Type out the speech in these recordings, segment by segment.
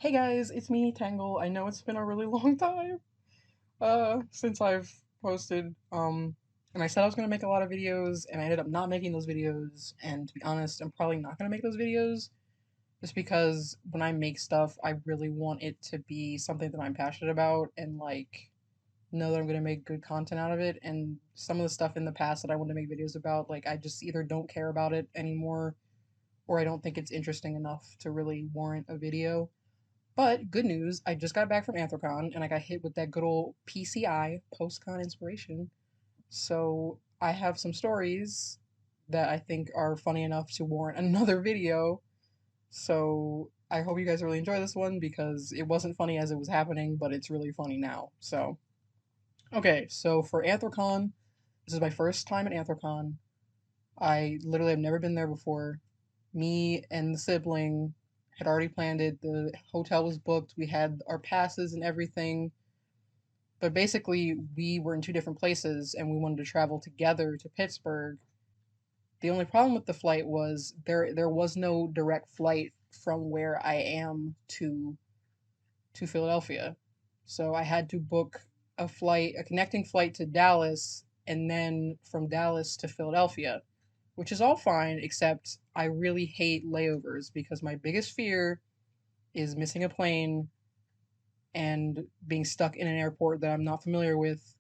Hey guys, it's me, Tangle. I know it's been a really long time since I've posted. And I said I was gonna make a lot of videos, and I ended up not making those videos. And to be honest, I'm probably not gonna make those videos just because when I make stuff, I really want it to be something that I'm passionate about and like know that I'm gonna make good content out of it. And some of the stuff in the past that I wanted to make videos about, like I just either don't care about it anymore or I don't think it's interesting enough to really warrant a video. But good news, I just got back from Anthrocon and I got hit with that good old PCI, post-con inspiration. So I have some stories that I think are funny enough to warrant another video. So I hope you guys really enjoy this one because it wasn't funny as it was happening, but it's really funny now. So, okay, so for Anthrocon, this is my first time at Anthrocon. I literally have never been there before. Me and the sibling had already planned it. The hotel was booked. We had our passes and everything. But basically, we were in two different places and we wanted to travel together to Pittsburgh. The only problem with the flight was there was no direct flight from where I am to Philadelphia. So I had to book a connecting flight to Dallas and then from Dallas to Philadelphia, which is all fine, except I really hate layovers because my biggest fear is missing a plane and being stuck in an airport that I'm not familiar with.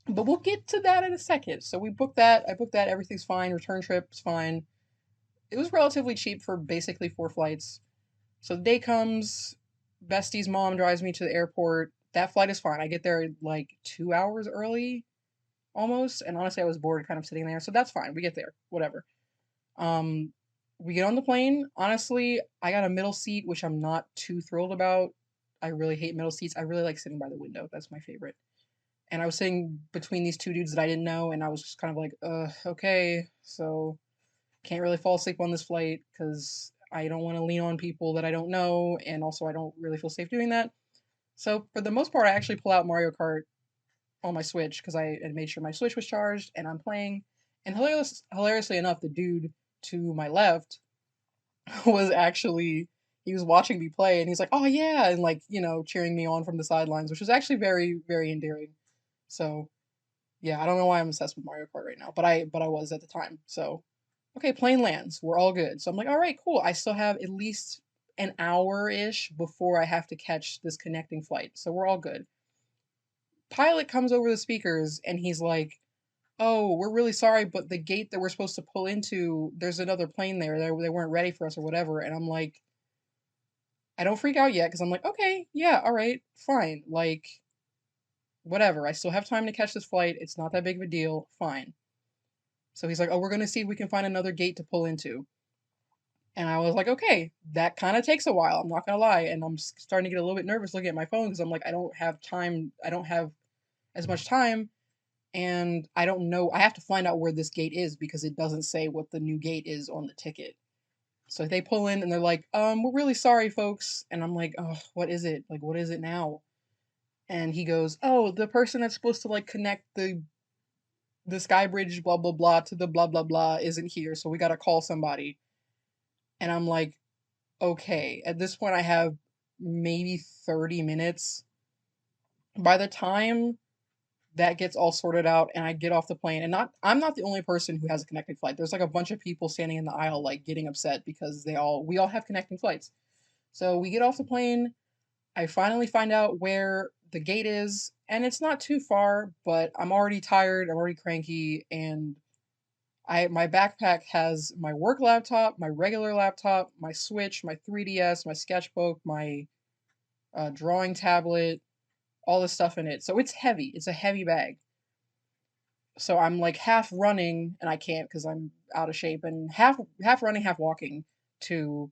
But we'll get to that in a second. So we booked that. I booked that. Everything's fine. Return trip's fine. It was relatively cheap for basically four flights. So the day comes. Bestie's mom drives me to the airport. That flight is fine. I get there like 2 hours early, almost. And honestly, I was bored kind of sitting there. So that's fine. We get there. Whatever. Um, we get on the plane. Honestly, I got a middle seat, which I'm not too thrilled about. I really hate middle seats. I really like sitting by the window. That's my favorite. And I was sitting between these two dudes that I didn't know, and I was just kind of like, okay, so can't really fall asleep on this flight because I don't want to lean on people that I don't know, and also I don't really feel safe doing that. So for the most part, I actually pull out Mario Kart on my Switch because I had made sure my Switch was charged, and I'm playing. And hilariously enough, the dude to my left was actually he was watching me play, and he's like, "Oh yeah," and like cheering me on from the sidelines, which was actually very very endearing. So yeah, I don't know why I'm obsessed with Mario Kart right now, but I was at the time. So okay, plane lands, we're all good. So I'm like, all right, cool. I still have at least an hour ish before I have to catch this connecting flight, so we're all good. Pilot comes over the speakers and he's like, "Oh, we're really sorry, but the gate that we're supposed to pull into, there's another plane there. They weren't ready for us or whatever." And I'm like, I don't freak out yet because I'm like, okay, yeah, all right, fine, like whatever. I still have time to catch this flight. It's not that big of a deal. Fine. So he's like, "Oh, we're gonna see if we can find another gate to pull into." And I was like, "Okay, that kind of takes a while. I'm not gonna lie." And I'm starting to get a little bit nervous looking at my phone because I'm like, I don't have time. I don't have as much time, and I don't know. I have to find out where this gate is because it doesn't say what the new gate is on the ticket. So they pull in and they're like, we're really sorry, folks." And I'm like, "Oh, what is it? Like, what is it now?" And he goes, "Oh, the person that's supposed to like connect the sky bridge, blah blah blah, to the blah blah blah isn't here, so we gotta call somebody." And I'm like, okay. At this point, I have maybe 30 minutes. By the time that gets all sorted out and I get off the plane, and I'm not the only person who has a connecting flight. There's like a bunch of people standing in the aisle, like getting upset because we all have connecting flights. So we get off the plane. I finally find out where the gate is, and it's not too far, but I'm already tired, I'm already cranky, and my backpack has my work laptop, my regular laptop, my Switch, my 3DS, my sketchbook, my drawing tablet, all this stuff in it. So it's heavy. It's a heavy bag. So I'm like half running, and I can't because I'm out of shape, and half running, half walking to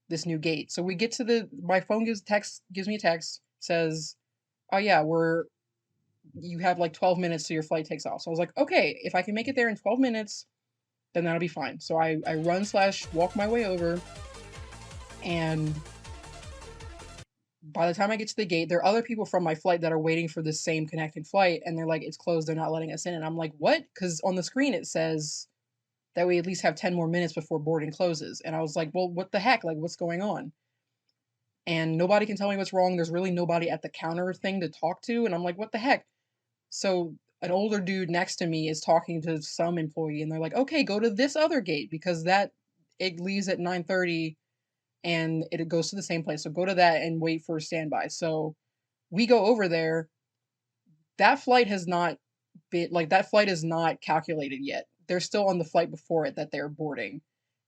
this new gate. So we get to my phone gives me a text, says, "Oh yeah, you have like 12 minutes till your flight takes off." So I was like, okay, if I can make it there in 12 minutes, then that'll be fine. So I run slash walk my way over, and by the time I get to the gate, there are other people from my flight that are waiting for the same connecting flight, and they're like, "It's closed. They're not letting us in." And I'm like, "What?" Because on the screen it says that we at least have 10 more minutes before boarding closes. And I was like, "Well, what the heck? Like, what's going on?" and nobody can tell me what's wrong. There's really nobody at the counter thing to talk to, and I'm like, what the heck? So an older dude next to me is talking to some employee, and they're like, okay, go to this other gate because it leaves at 9:30 and it goes to the same place. So go to that and wait for standby. So we go over there. That flight has not been like that flight is not calculated yet. They're still on the flight before it that they're boarding.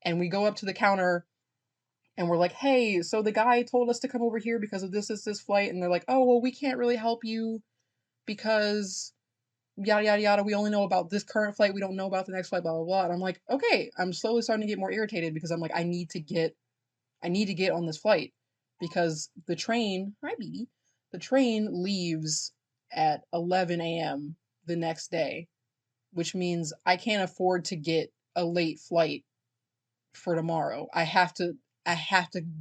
And we go up to the counter and we're like, hey, so the guy told us to come over here because of this flight. And they're like, oh, well, we can't really help you because yada yada yada. We only know about this current flight. We don't know about the next flight, blah blah blah. And I'm like, okay, I'm slowly starting to get more irritated because I'm like, I need to get on this flight because the train, hi BB, the train leaves at 11 a.m. the next day, which means I can't afford to get a late flight for tomorrow. I have to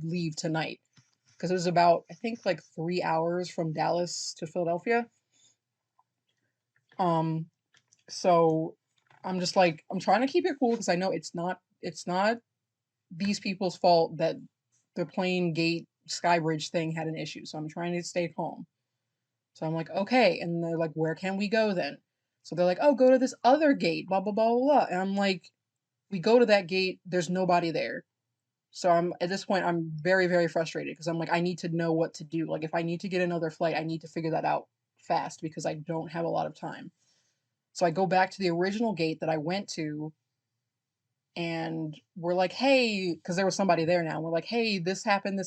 leave tonight because it was about I think like 3 hours from Dallas to Philadelphia. Um, so I'm just like I'm trying to keep it cool because I know it's not these people's fault that the plane gate skybridge thing had an issue. So I'm trying to stay calm. So I'm like, okay. And they're like, where can we go then? So they're like, oh, go to this other gate, blah, blah, blah, blah, blah. And I'm like, we go to that gate, there's nobody there. So I'm at this point, I'm very, very frustrated because I'm like, I need to know what to do. Like, if I need to get another flight, I need to figure that out fast because I don't have a lot of time. So I go back to the original gate that I went to and we're like, hey, because there was somebody there now. We're like, hey, this happened,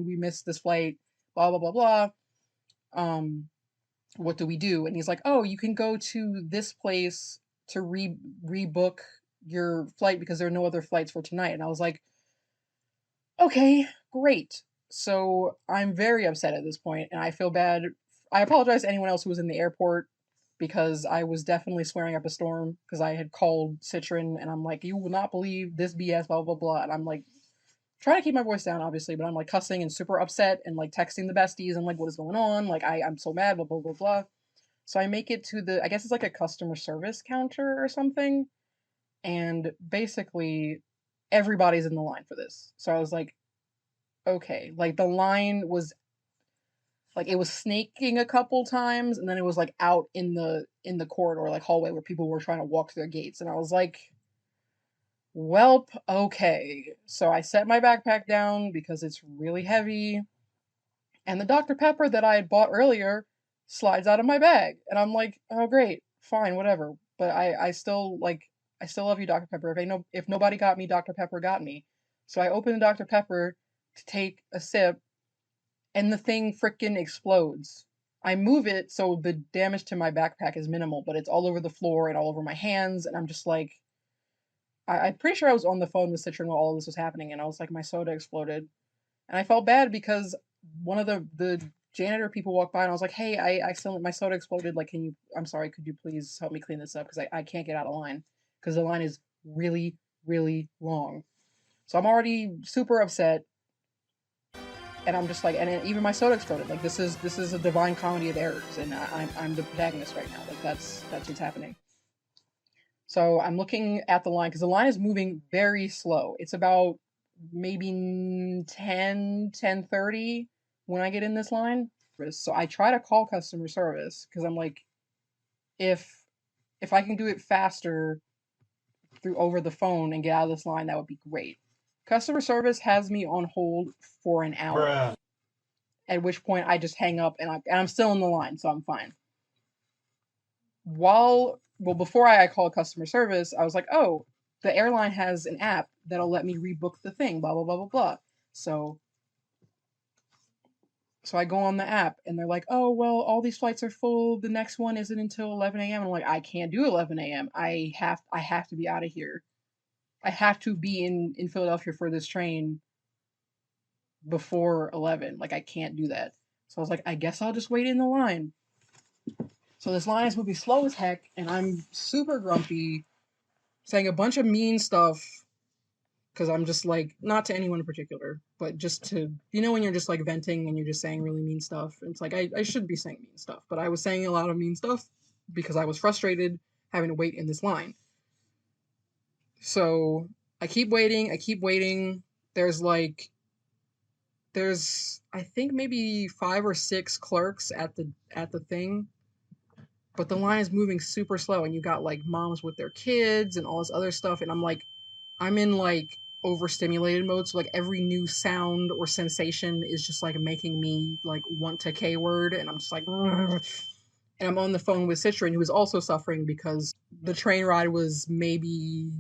we missed this flight, blah blah blah blah. Um, what do we do? And he's like, oh, you can go to this place to rebook your flight because there are no other flights for tonight. And I was like, okay, great. So I'm very upset at this point, and I feel bad. I apologize to anyone else who was in the airport because I was definitely swearing up a storm because I had called Citron and I'm like, you will not believe this BS, blah, blah, blah. And I'm like, trying to keep my voice down, obviously, but I'm like cussing and super upset and like texting the besties and like, what is going on? Like, I'm so mad, blah, blah, blah, blah. So I make it to I guess it's like a customer service counter or something. And basically, everybody's in the line for this. So I was like, okay. Like, the line was like it was snaking a couple times and then it was like out in the corridor like hallway where people were trying to walk through their gates and I was like, welp, okay. So I set my backpack down because it's really heavy and the Dr. Pepper that I had bought earlier slides out of my bag and I'm like, oh great, fine, whatever. But I still like I still love you, Dr. Pepper. If nobody got me, Dr. Pepper got me. So I opened the Dr. Pepper to take a sip and the thing frickin' explodes. I move it so the damage to my backpack is minimal, but it's all over the floor and all over my hands, and I'm just like, I'm pretty sure I was on the phone with Citron while all this was happening, and I was like, my soda exploded, and I felt bad because one of the janitor people walked by, and I was like, hey, I accidentally my soda exploded. Like, I'm sorry, could you please help me clean this up because I can't get out of line because the line is really really long. So I'm already super upset and I'm just like, and even my soda exploded. Like this is a divine comedy of errors, and I'm the protagonist right now. Like that's what's happening. So I'm looking at the line because the line is moving very slow. It's about maybe 10:30 when I get in this line. So I try to call customer service because I'm like, if if I can do it faster through over the phone and get out of this line, that would be great. Customer service has me on hold for an hour. Bruh. At which point I just hang up and I'm still in the line, so I'm fine. Before I called customer service, I was like, oh, the airline has an app that'll let me rebook the thing, blah blah blah blah blah. So I go on the app and they're like, oh well, all these flights are full. The next one isn't until 11 a.m. I'm like, I can't do 11 a.m. I have to be out of here. I have to be in Philadelphia for this train before 11. Like I can't do that. So I was like, I guess I'll just wait in the line. So this line is moving slow as heck, and I'm super grumpy, saying a bunch of mean stuff because I'm just like, not to anyone in particular, but just to, when you're just like venting and you're just saying really mean stuff. And it's like, I shouldn't be saying mean stuff, but I was saying a lot of mean stuff because I was frustrated having to wait in this line. So I keep waiting. There's there's I think maybe 5 or 6 clerks at the thing, but the line is moving super slow, and you got like moms with their kids and all this other stuff, and I'm in like overstimulated mode, so like every new sound or sensation is just like making me like want to K word, and I'm just like "Ugh." And I'm on the phone with Citron, who is also suffering because the train ride was maybe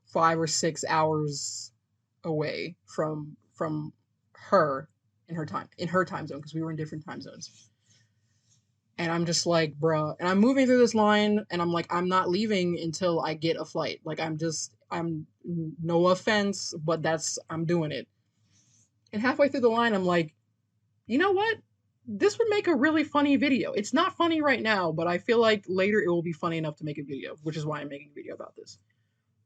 5 or 6 hours away from her in her time zone, because we were in different time zones. And I'm just like, bruh. And I'm moving through this line, and I'm like, I'm not leaving until I get a flight. Like, I'm no offense, but I'm doing it. And halfway through the line, I'm like, you know what? This would make a really funny video. It's not funny right now, but I feel like later it will be funny enough to make a video, which is why I'm making a video about this.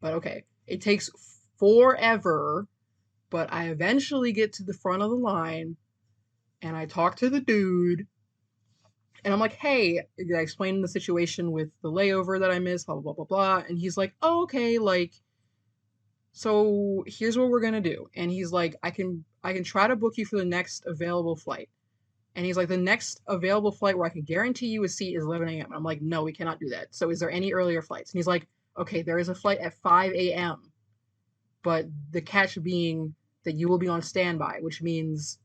But okay, it takes forever, but I eventually get to the front of the line, and I talk to the dude, and I'm like, hey, I explained the situation with the layover that I missed, blah, blah, blah, blah, blah. And he's like, oh, okay, like, so here's what we're gonna do. And he's like, I can try to book you for the next available flight. And he's like, the next available flight where I can guarantee you a seat is 11 a.m. And I'm like, no, we cannot do that. So is there any earlier flights? And he's like, okay, there is a flight at 5 a.m. But the catch being that you will be on standby, which means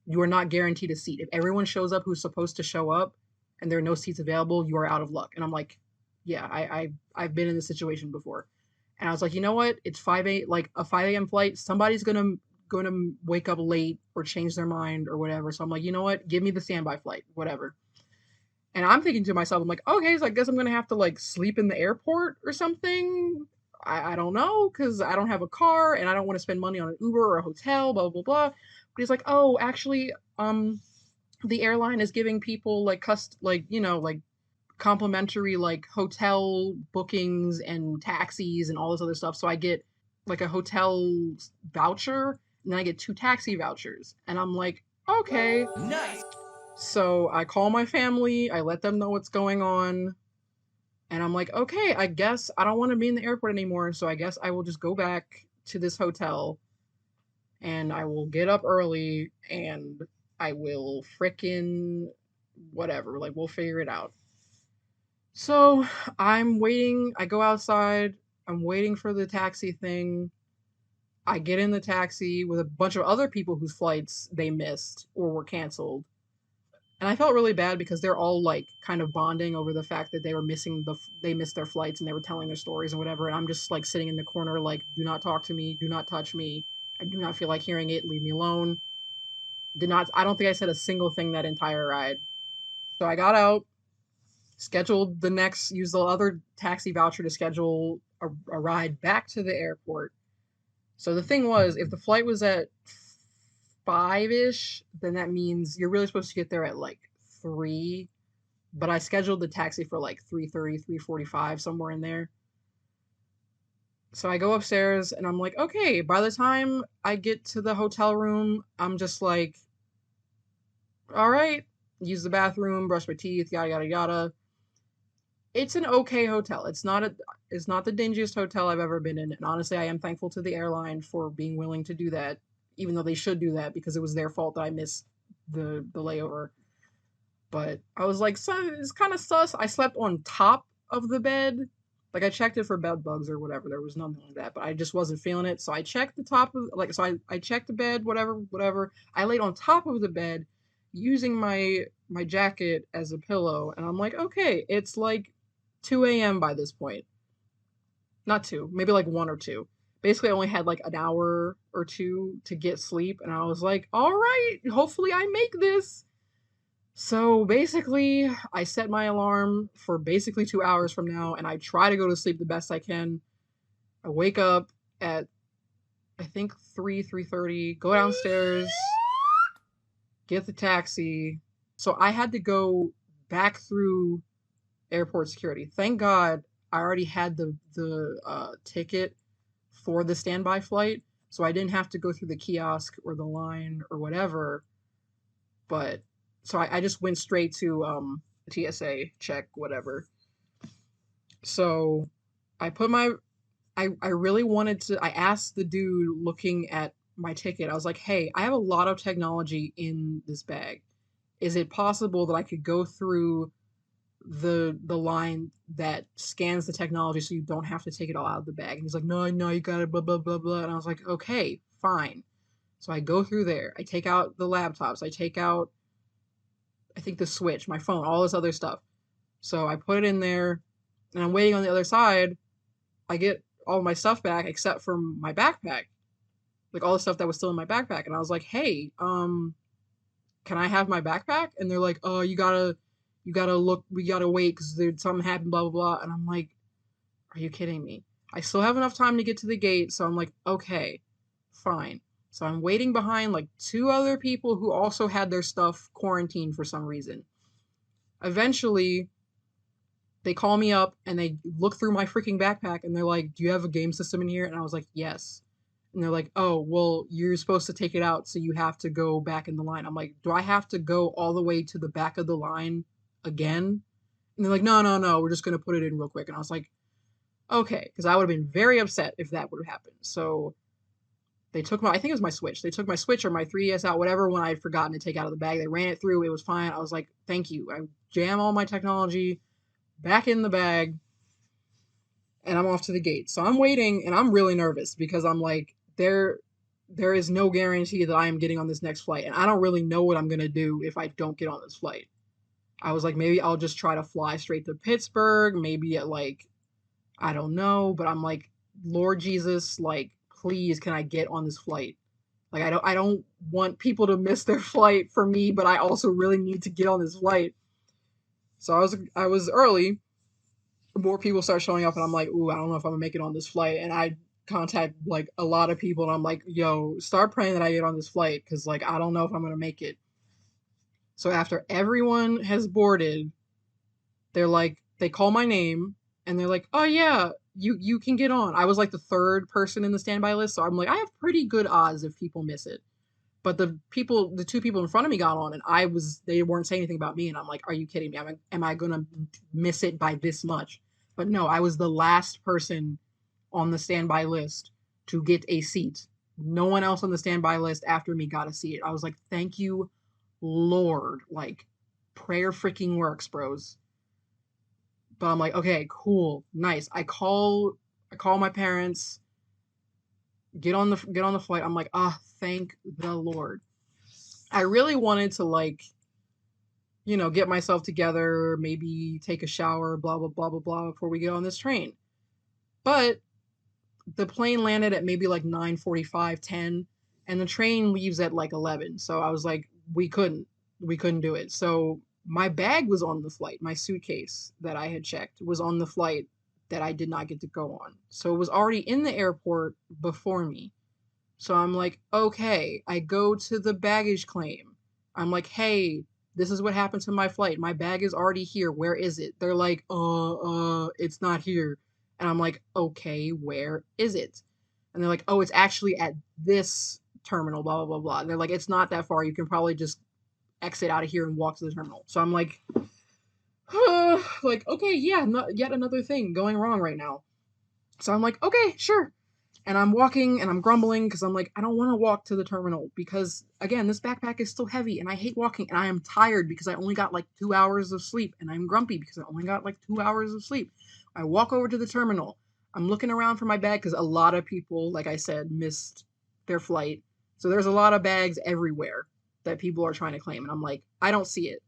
you are not guaranteed a seat. If everyone shows up who's supposed to show up and there are no seats available, you are out of luck. And I'm like, yeah, I've been in this situation before. And I was like, you know what? It's 5 a.m. flight. Somebody's gonna wake up late or change their mind or whatever. So I'm like, you know what? Give me the standby flight, whatever. And I'm thinking to myself, I'm like, okay, so I guess I'm gonna have to like sleep in the airport or something. I don't know, because I don't have a car and I don't want to spend money on an Uber or a hotel, blah blah blah. But he's like, oh, actually, the airline is giving people like like complimentary like hotel bookings and taxis and all this other stuff. So I get like a hotel voucher, and then I get 2 taxi vouchers. And I'm like, okay. Nice. So I call my family, I let them know what's going on, and I'm like, okay, I guess I don't want to be in the airport anymore, so I guess I will just go back to this hotel, and I will get up early, and I will frickin' whatever, like we'll figure it out. So I'm waiting, I go outside, I'm waiting for the taxi thing. I get in the taxi with a bunch of other people whose flights they missed or were canceled. And I felt really bad because they're all like kind of bonding over the fact that they missed their flights, and they were telling their stories and whatever. And I'm just like sitting in the corner, like, do not talk to me, do not touch me. I do not feel like hearing it. Leave me alone. I don't think I said a single thing that entire ride. So I got out, used the other taxi voucher to schedule a ride back to the airport. So the thing was, if the flight was at 5-ish, then that means you're really supposed to get there at like 3. But I scheduled the taxi for like 3:30, 3:45, somewhere in there. So I go upstairs, and I'm like, okay, by the time I get to the hotel room, I'm just like, all right, use the bathroom, brush my teeth, yada yada yada. It's an okay hotel. It's not the dingiest hotel I've ever been in. And honestly, I am thankful to the airline for being willing to do that, even though they should do that because it was their fault that I missed the layover. But I was like, so it's kind of sus. I slept on top of the bed. Like I checked it for bed bugs or whatever. There was nothing like that, but I just wasn't feeling it. So I checked the top of like so I checked the bed, whatever. I laid on top of the bed using my jacket as a pillow, and I'm like, okay, it's like 2 a.m. by this point. Not 2, maybe like 1 or 2. Basically, I only had like an hour or two to get sleep, and I was like, all right, hopefully I make this. So basically, I set my alarm for basically 2 hours from now, and I try to go to sleep the best I can. I wake up at I think 3:30, go downstairs, get the taxi. So I had to go back through airport security. Thank God I already had the ticket for the standby flight, so I didn't have to go through the kiosk or the line or whatever. But so I just went straight to TSA check whatever. So I put my I really wanted to I asked the dude looking at my ticket. I was like, hey, I have a lot of technology in this bag. Is it possible that I could go through the line that scans the technology so you don't have to take it all out of the bag? And he's like, no, no, you got it, blah, blah, blah, blah. And I was like, okay, fine. So I go through there. I take out the laptops. I take out, I think, the Switch, my phone, all this other stuff. So I put it in there, and I'm waiting on the other side. I get all my stuff back except for my backpack, like all the stuff that was still in my backpack. And I was like, hey, can I have my backpack? And they're like, oh, you gotta look, we gotta wait because there's something happened, blah, blah, blah. And I'm like, are you kidding me? I still have enough time to get to the gate. So I'm like, okay, fine. So I'm waiting behind like two other people who also had their stuff quarantined for some reason. Eventually, they call me up and they look through my freaking backpack and they're like, do you have a game system in here? And I was like, yes. And they're like, oh, well, you're supposed to take it out, so you have to go back in the line. I'm like, do I have to go all the way to the back of the line again? And they're like, no, no, no, we're just going to put it in real quick. And I was like, okay, because I would have been very upset if that would have happened. So they took my, I think it was my Switch. They took my Switch or my 3DS out, whatever one I had forgotten to take out of the bag. They ran it through. It was fine. I was like, thank you. I jam all my technology back in the bag and I'm off to the gate. So I'm waiting and I'm really nervous because I'm like, there is no guarantee that I am getting on this next flight. And I don't really know what I'm going to do if I don't get on this flight. I was like, maybe I'll just try to fly straight to Pittsburgh. Maybe at like, I don't know. But I'm like, Lord Jesus, like, please, can I get on this flight? Like, I don't want people to miss their flight for me, but I also really need to get on this flight. So I was early. More people start showing up, and I'm like, ooh, I don't know if I'm gonna make it on this flight. And I contact like a lot of people, and I'm like, yo, start praying that I get on this flight because like I don't know if I'm gonna make it. So after everyone has boarded, they're like, they call my name, and they're like, oh yeah, you can get on. I was like the third person in the standby list, so I'm like, I have pretty good odds if people miss it. But the two people in front of me got on, and they weren't saying anything about me, and I'm like, are you kidding me? Am I gonna miss it by this much? But no, I was the last person on the standby list to get a seat. No one else on the standby list after me got a seat. I was like, thank you, Lord. Like, prayer freaking works, bros. But I'm like, okay, cool, nice. I call my parents, get on the flight. I'm like, ah, thank the Lord. I really wanted to like, get myself together, maybe take a shower, blah blah blah blah blah before we get on this train. But the plane landed at maybe like 9:45, 10, and the train leaves at like 11. So I was like, we couldn't do it. So my bag was on the flight. My suitcase that I had checked was on the flight that I did not get to go on. So it was already in the airport before me. So I'm like, okay, I go to the baggage claim. I'm like, hey, this is what happened to my flight. My bag is already here. Where is it? They're like, it's not here. And I'm like, okay, where is it? And they're like, oh, it's actually at this terminal, blah, blah, blah, blah. And they're like, it's not that far. You can probably just exit out of here and walk to the terminal. So I'm like, like, okay, yeah, not yet another thing going wrong right now. So I'm like, okay, sure. And I'm walking and I'm grumbling because I'm like, I don't want to walk to the terminal because, again, this backpack is still heavy and I hate walking and I am tired because I only got like 2 hours of sleep and I'm grumpy because I only got like 2 hours of sleep. I walk over to the terminal. I'm looking around for my bag because a lot of people, like I said, missed their flight. So there's a lot of bags everywhere that people are trying to claim. And I'm like, I don't see it.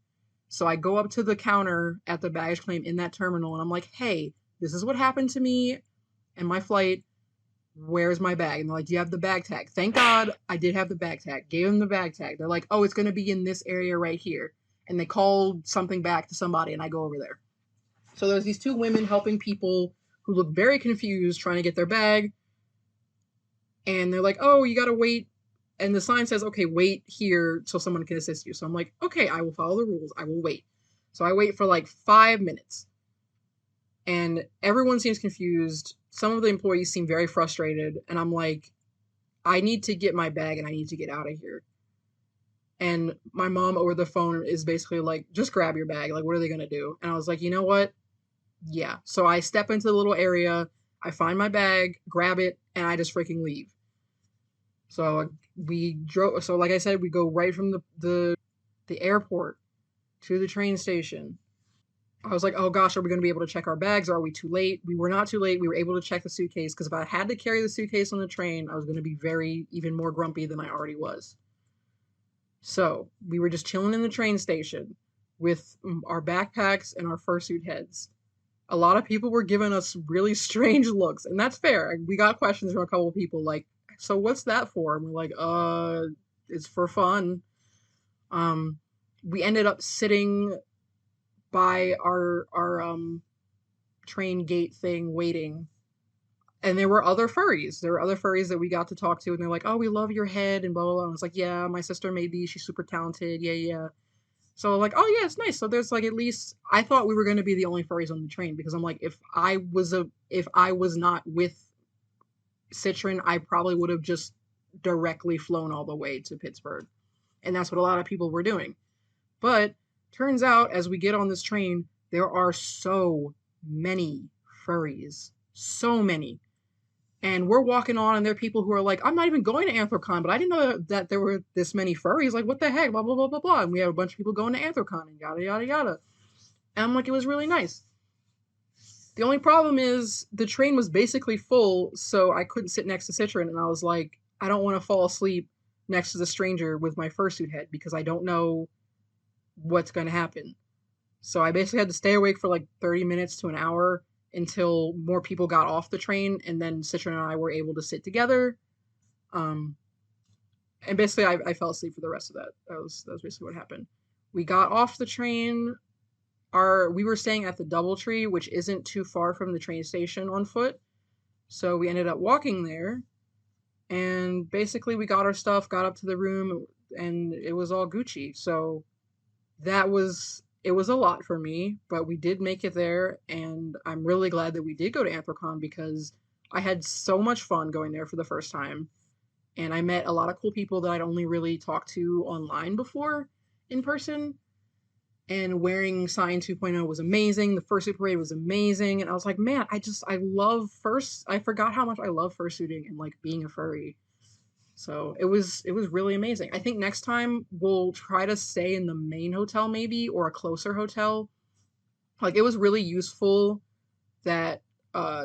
So I go up to the counter at the baggage claim in that terminal and I'm like, hey, this is what happened to me and my flight. Where's my bag? And they're like, do you have the bag tag? Thank God I did have the bag tag. Gave them the bag tag. They're like, oh, it's going to be in this area right here. And they called something back to somebody and I go over there. So there's these two women helping people who look very confused trying to get their bag. And they're like, oh, you got to wait. And the sign says, okay, wait here so someone can assist you. So I'm like, okay, I will follow the rules. I will wait. So I wait for like 5 minutes. And everyone seems confused. Some of the employees seem very frustrated. And I'm like, I need to get my bag and I need to get out of here. And my mom over the phone is basically like, just grab your bag. Like, what are they going to do? And I was like, you know what? Yeah. So I step into the little area. I find my bag, grab it, and I just freaking leave. So we drove. So like I said, we go right from the airport to the train station. I was like, oh gosh, are we going to be able to check our bags? Are we too late? We were not too late. We were able to check the suitcase because if I had to carry the suitcase on the train, I was going to be even more grumpy than I already was. So we were just chilling in the train station with our backpacks and our fursuit heads. A lot of people were giving us really strange looks, and that's fair. We got questions from a couple of people like, "So what's that for?" And we're like, it's for fun." Um, we ended up sitting by our train gate thing waiting, and there were other furries. There were other furries that we got to talk to, and they're like, "Oh, we love your head," and blah blah blah. And I was like, "Yeah, my sister made these. She's super talented. Yeah, yeah." So like, oh yeah, it's nice. So there's like at least I thought we were going to be the only furries on the train because I'm like, if I was not with Citron, I probably would have just directly flown all the way to Pittsburgh, and that's what a lot of people were doing. But turns out, as we get on this train, there are so many furries, so many. And we're walking on, and there are people who are like, I'm not even going to Anthrocon, but I didn't know that there were this many furries. Like, what the heck? Blah, blah, blah, blah, blah. And we have a bunch of people going to Anthrocon and yada, yada, yada. And I'm like, it was really nice. The only problem is the train was basically full, so I couldn't sit next to Citron. And I was like, I don't want to fall asleep next to the stranger with my fursuit head because I don't know what's going to happen. So I basically had to stay awake for like 30 minutes to an hour until more people got off the train, and then Citron and I were able to sit together. Um, and basically, I fell asleep for the rest of that. That was basically what happened. We got off the train. We were staying at the DoubleTree, which isn't too far from the train station on foot. So we ended up walking there, and basically we got our stuff, got up to the room, and it was all Gucci. So it was a lot for me, but we did make it there, and I'm really glad that we did go to Anthrocon because I had so much fun going there for the first time, and I met a lot of cool people that I'd only really talked to online before in person. And wearing Sign 2.0 was amazing. The fursuit parade was amazing, and I was like, man, I love first. I forgot how much I love fursuiting and like being a furry. So it was really amazing. I think next time we'll try to stay in the main hotel maybe or a closer hotel. Like it was really useful that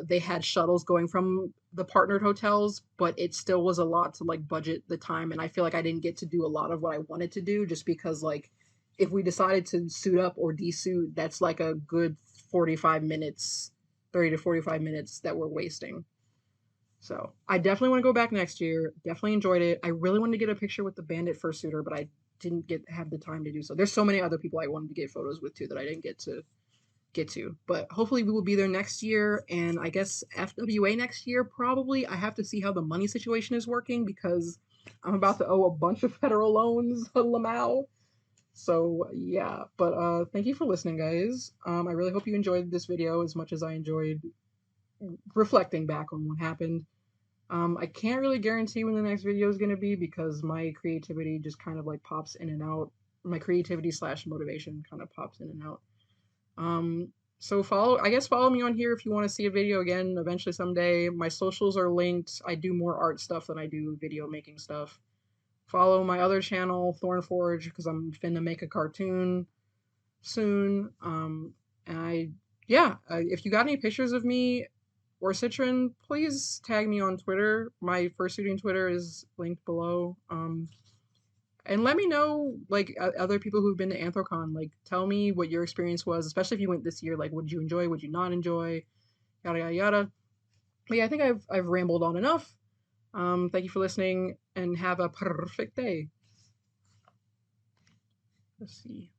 they had shuttles going from the partnered hotels, but it still was a lot to like budget the time, and I feel like I didn't get to do a lot of what I wanted to do just because like if we decided to suit up or desuit, that's like a good 45 minutes, 30 to 45 minutes that we're wasting. So I definitely want to go back next year. Definitely enjoyed it. I really wanted to get a picture with the bandit fursuiter, but I didn't get have the time to do so. There's so many other people I wanted to get photos with too that I didn't get to. But hopefully we will be there next year, and I guess FWA next year probably. I have to see how the money situation is working because I'm about to owe a bunch of federal loans to Lamau. So yeah, but thank you for listening, guys. I really hope you enjoyed this video as much as I enjoyed reflecting back on what happened. I can't really guarantee when the next video is going to be because my creativity just kind of like pops in and out. My creativity slash motivation kind of pops in and out. So I guess follow me on here if you want to see a video again eventually someday. My socials are linked. I do more art stuff than I do video making stuff. Follow my other channel, Thornforge, because I'm finna make a cartoon soon. And yeah, if you got any pictures of me or Citron, please tag me on Twitter. My fursuiting Twitter is linked below. And let me know, like, other people who've been to Anthrocon. Like, tell me what your experience was, especially if you went this year. Like, what did you enjoy? What did you not enjoy? Yada, yada, yada. But yeah, I think I've rambled on enough. Thank you for listening, and have a perfect day. Let's see.